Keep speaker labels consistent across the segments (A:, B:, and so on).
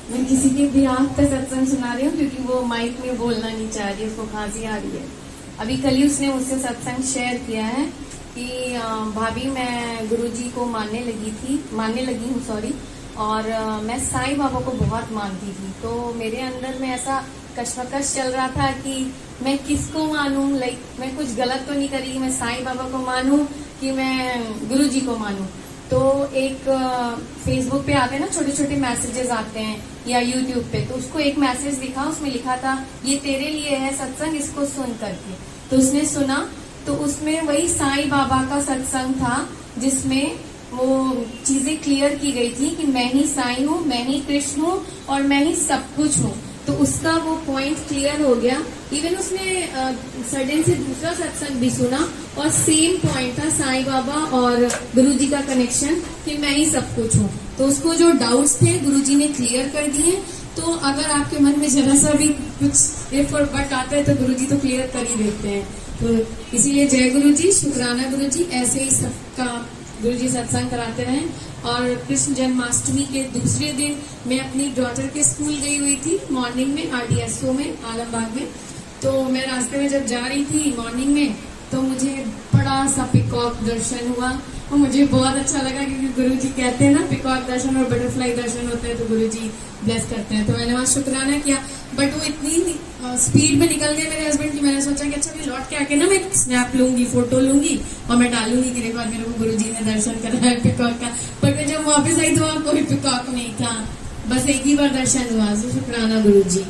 A: मैं किसी के भी आंख पे सत्संग सुना रही हूँ क्योंकि वो माइक में बोलना नहीं चाह रही, उसको खांसी आ रही है। अभी कल ही उसने मुझसे सत्संग शेयर किया है कि भाभी मैं गुरुजी को मानने लगी हूँ सॉरी, और मैं साईं बाबा को बहुत मानती थी। तो मेरे अंदर में ऐसा कश्मकश चल रहा था कि मैं किसको मानूं, मैं कुछ गलत तो नहीं करी, मैं साईं बाबा को मानूं कि मैं गुरुजी को मानूं। तो एक फेसबुक पे आते हैं ना छोटे छोटे मैसेजेस आते हैं या यूट्यूब पे, तो उसको एक मैसेज दिखा, उसमें लिखा था ये तेरे लिए है सत्संग, इसको सुन करके। तो उसने सुना, तो उसमें वही साईं बाबा का सत्संग था जिसमें वो चीजें क्लियर की गई थी कि मैं ही साईं हूँ, मैं ही कृष्ण हूँ और मैं ही सब कुछ हूँ। तो उसका वो पॉइंट क्लियर हो गया। इवन उसने सडन से दूसरा सत्संग भी सुना और सेम पॉइंट था साईं बाबा और गुरुजी का कनेक्शन कि मैं ही सब कुछ हूँ। तो उसको जो डाउट्स थे गुरुजी ने क्लियर कर दिए। तो अगर आपके मन में जरा सा भी कुछ इफ और बट आता है तो गुरुजी तो क्लियर कर ही देते हैं। तो इसीलिए जय गुरुजी, शुक्राना गुरुजी, ऐसे ही सबका गुरुजी सत्संग कराते रहें। और कृष्ण जन्माष्टमी के दूसरे दिन मैं अपनी डॉटर के स्कूल गई हुई थी मॉर्निंग में, RDSO में, आलमबाग में। तो मैं रास्ते में जब जा रही थी मॉर्निंग में तो मुझे बड़ा सा पिकॉक दर्शन हुआ और मुझे बहुत अच्छा लगा क्योंकि गुरुजी कहते हैं ना पिकॉक दर्शन और बटरफ्लाई दर्शन होता है तो गुरुजी ब्लेस करते हैं। तो मैंने वहाँ शुक्राना किया, बट वो इतनी स्पीड में निकल गए मेरे हस्बैंड की, मैंने सोचा कि अच्छा मैं लौट के आके ना मैं स्नैप लूंगी, फोटो लूंगी और मैं डालूंगी कि देखो मेरे को गुरुजी ने दर्शन कराया पिकॉक का। बट मैं जब वापस आई तो वहाँ कोई पिकॉक नहीं था, बस एक ही बार दर्शन हुआ। तो शुक्राना गुरुजी।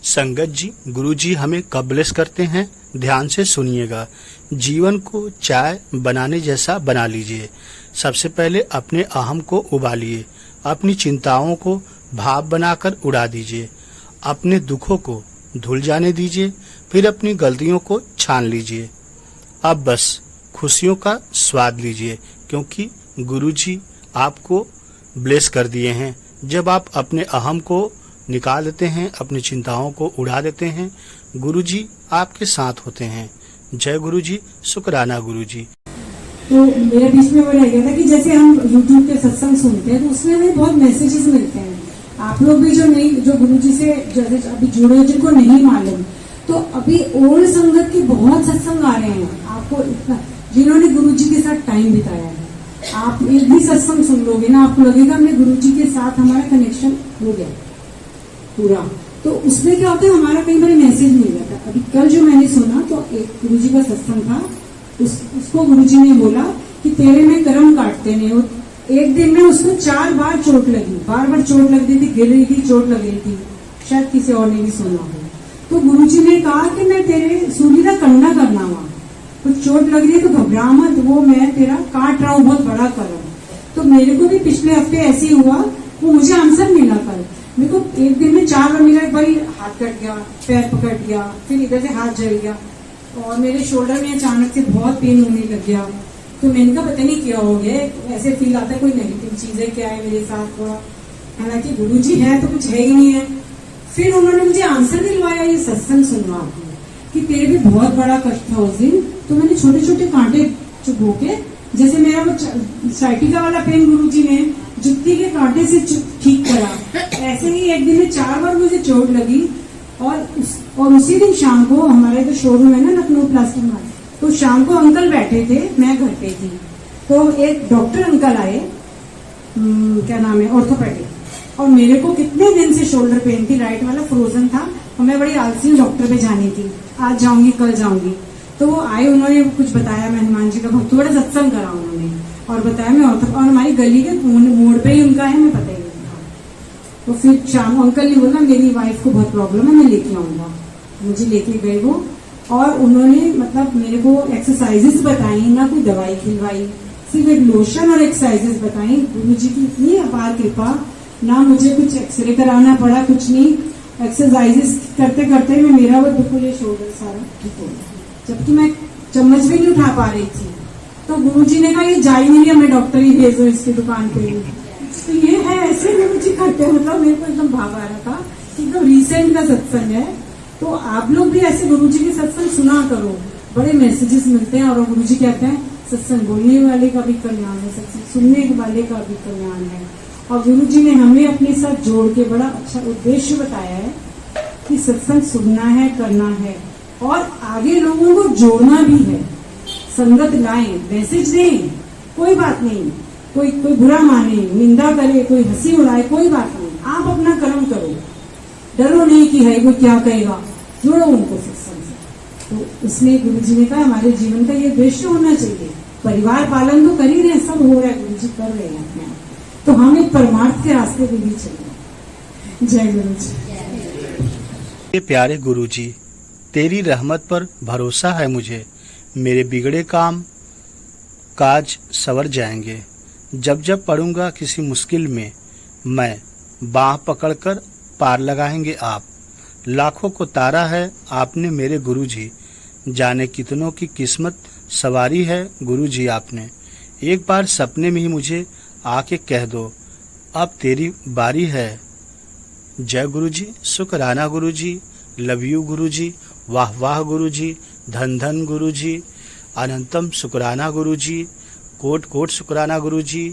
B: संगत जी, गुरुजी हमें कब ब्लेस करते हैं, ध्यान से सुनिएगा। जीवन को चाय बनाने जैसा बना लीजिए। सबसे पहले अपने अहम को उबालिए, अपनी चिंताओं को भाप बनाकर उड़ा दीजिए, अपने दुखों को धुल जाने दीजिए, फिर अपनी गलतियों को छान लीजिए। अब बस खुशियों का स्वाद लीजिए क्योंकि गुरुजी आपको ब्लेस कर दिए हैं। जब आप अपने अहम को निकाल देते हैं, अपनी चिंताओं को उड़ा देते हैं, गुरुजी आपके साथ होते हैं। जय गुरुजी, शुक्राना गुरुजी।
C: तो मेरे बीच में वो रह गया था कि जैसे हम यूट्यूब के सत्संग सुनते हैं तो उसमें हमें बहुत मैसेजेस मिलते हैं। आप लोग भी जो गुरुजी से जैसे अभी जुड़े, जिनको नहीं मालूम, तो अभी ओल्ड संगत के बहुत सत्संग आ रहे हैं। आपको इतना जिन्होंने गुरुजी के साथ टाइम बिताया है, आप एक भी सत्संग सुन लोगे ना, आपको लगेगा हमने गुरुजी के साथ हमारा कनेक्शन हो गया पूरा। तो उसमें क्या होता है, हमारा कई बार मैसेज मिल जाता है। अभी कल जो मैंने सुना तो एक गुरुजी का सत्संग था, उसको गुरुजी ने बोला कि तेरे में कर्म काटते नहीं। एक दिन में उसको 4 बार चोट लगी, बार चोट लग रही थी, गिर रही थी, चोट लग रही थी, शायद किसी और ने भी सुना हो। तो गुरुजी ने कहा कि मैं तेरे सूर्य का कंडा करना हुआ, कुछ चोट लग रही है तो घबरा मत, वो मैं तेरा काट रहा हूँ, बहुत बड़ा कर्म। तो मेरे को भी पिछले हफ्ते ऐसे ही हुआ, वो मुझे आंसर मिला कल। मेरे को एक दिन में 4 बार मिला, एक बार हाथ कट गया, पैर पकड़ गया, फिर इधर से हाथ जल गया और मेरे शोल्डर में अचानक से बहुत पेन होने लग गया। तो मैंने कहा पता नहीं क्या हो गया, ऐसे फील आता है कोई नेगेटिव चीज है क्या है मेरे साथ थोड़ा। हालांकि गुरुजी है तो कुछ है ही नहीं है। फिर उन्होंने मुझे आंसर दिलवाया ये सत्संग सुनवा कि तेरे भी बहुत बड़ा कष्ट था उस दिन। तो मैंने छोटे छोटे कांटे चुभो के, जैसे मेरा वो साइटिका वाला पेन गुरुजी ने जुत्ती के कांटे से ठीक करा, ऐसे ही एक दिन में 4 बार मुझे चोट लगी। और उसी दिन शाम को हमारे जो शोरूम है ना लखनऊ प्लास्टिक मार्ट, तो शाम को अंकल बैठे थे, मैं घर पे थी, तो एक डॉक्टर अंकल आए, क्या नाम है, ऑर्थोपेडिक, और मेरे को कितने दिन से शोल्डर पेन थी, राइट वाला फ्रोजन था और मैं बड़ी आलसी डॉक्टर पे जानी थी, आज जाऊंगी कल जाऊंगी। तो वो आए, उन्होंने कुछ बताया, मैं हनुमान जी का भक्त, थोड़ा सत्संग करा उन्होंने और बताया मैं और हमारी गली के मोड़ पे ही उनका है, मैं पता ही नहीं था। तो फिर शाम अंकल ने बोला मेरी वाइफ को बहुत प्रॉब्लम है, मैं लेके आऊंगा। मुझे लेके गए वो, और उन्होंने मतलब मेरे को एक्सरसाइजेस बताई, ना कोई दवाई खिलवाई, सिर्फ एक लोशन और एक्सरसाइजेस बताई। गुरुजी की इतनी अपार कृपा, ना मुझे कुछ एक्सरे कराना पड़ा, कुछ नहीं, एक्सरसाइजेस करते करते में मेरा वो बिल्कुल शोल्डर सारा ठीक हो गया, जबकि मैं चम्मच भी नहीं उठा पा रही थी। तो गुरुजी ने कहा ये जा ही नहीं, मैं डॉक्टर ही भेज दो इसकी दुकान पे। तो ये है ऐसे गुरुजी करते, मतलब मेरे को एकदम भाव आ रहा था, एकदम रिसेंट का सत्संग है। तो आप लोग भी ऐसे गुरुजी के सत्संग सुना करो, बड़े मैसेजेस मिलते हैं। और गुरुजी कहते हैं सत्संग बोलने वाले का भी कल्याण है, सत्संग सुनने वाले का भी कल्याण है। और गुरु जी ने हमें अपने साथ जोड़ के बड़ा अच्छा उद्देश्य बताया है कि सत्संग सुनना है, करना है और आगे लोगों को जोड़ना भी है। संगत लाएं, मैसेज दें, कोई बात नहीं, कोई बुरा माने, निंदा करे, कोई हंसी उड़ाए, कोई बात नहीं, आप अपना कर्म करो, डरो नहीं कि है कोई क्या कहेगा, जोड़ो उनको सत्संग से। तो इसलिए गुरु जी ने कहा हमारे जीवन का ये उद्देश्य होना चाहिए। परिवार पालन तो कर ही रहे, सब हो रहा है, गुरु जी कर रहे हैं अपने आप, तो हम एक परमार्थ के रास्ते पे भी चलें। जय गुरु जी।
B: प्यारे गुरु जी, तेरी रहमत पर भरोसा है मुझे, मेरे बिगड़े काम काज सवर जाएंगे। जब जब पड़ूंगा किसी मुश्किल में, मैं बाह पकड़कर पार लगाएंगे आप। लाखों को तारा है आपने मेरे गुरु जी, जाने कितनों की किस्मत सवारी है गुरु जी आपने। एक बार सपने में ही मुझे आके कह दो, अब तेरी बारी है। जय गुरु जी, शुक्राना गुरु जी, लव यू गुरु जी, वाह वाह गुरु जी, धन धन गुरु जी, अनंतम शुक्राना गुरु जी, कोट कोट शुक्राना गुरु जी।